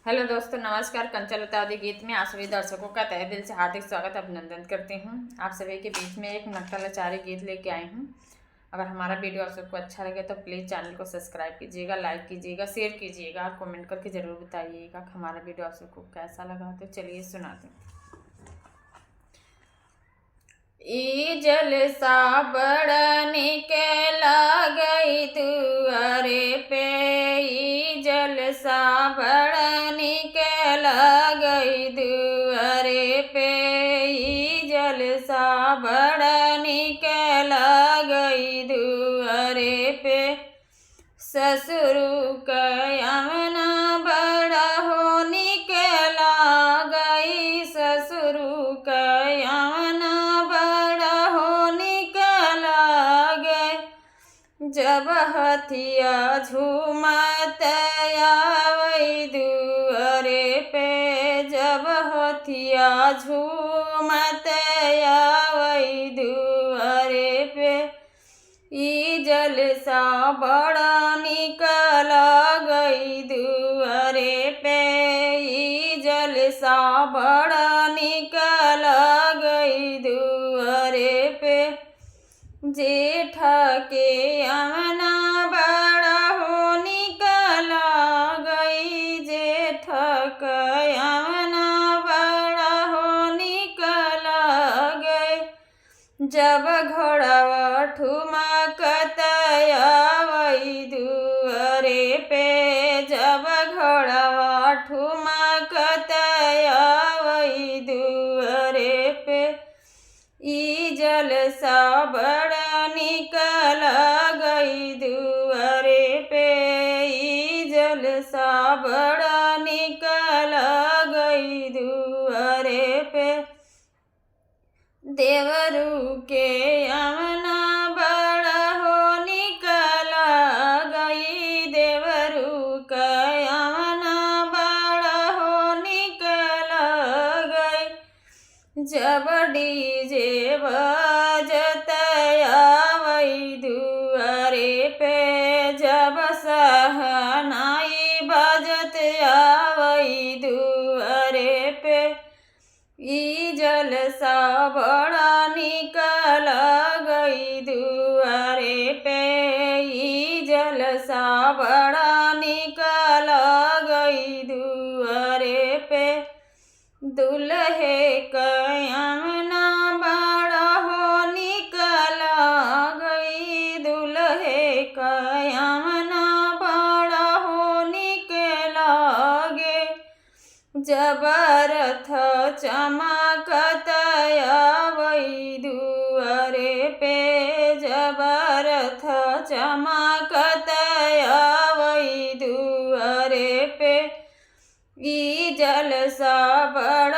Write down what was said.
Hello दोस्तों, नमस्कार। कंचन लतावदी गीत में आप सभी दर्शकों का तहे दिल से हार्दिक स्वागत अभिनंदन करती हूँ। आप सभी के बीच में एक नक्कल लाचारी गीत लेके आई हूँ। अगर हमारा वीडियो आप सबको अच्छा लगे तो प्लीज़ चैनल को सब्सक्राइब कीजिएगा, लाइक कीजिएगा, शेयर कीजिएगा और कमेंट करके ज़रूर बताइएगा कि हमारा वीडियो आप सबको कैसा लगा। तो चलिए सुनाते हैं। ई जलसा बड़ा निके लागई दुआरे पे, ई जलसा बड़ा निके लागई दुआरे पे, ई जलसा बड़ा निके लागई दुआरे पे। ससुर कयमना बड़ा हो निके लागई, ससुर कयमना जब हथिया झूमत आवई दुआरे पे, जब हथिया झूमत आवई दुआरे पे। ई जलसा बड़ा निक लागई दुआरे पे, ई जलसा बड़ा निक लागई दुआरे पे। जेठ के अमना बड़ा हो निकल गई, जेठ के अमना बड़ा हो निकल गए। जब घोड़वा ठुमकत आवई दुआरे पे, जब घोड़वा ठुमकत आवई दुआरे पे। ई जलसा बड़ा निकल गई दुआरे पे, ई जलसा बड़ा निकल गई दुआरे पे। देवरू के अमना बड़ा हो निकल गई, देवरू का अमना बड़ा हो निकल गई। जब डीजे बजत आवई दुआरे पे, जब सहनाई बजत आवई दुआरे पे। ई जलसा बड़ा निकल गई दुआरे पे, ई जलसा बड़ा निकल गई दुआरे पे। दुल्हे कयमना बड़ा हो निकल गई, दुल्हे कयमना बड़ा हो निकल गे। जब रथ चमकत आवई दुआरे पे, जब रथ चमकत आवई दुआरे पे। ई जलसा बड़ा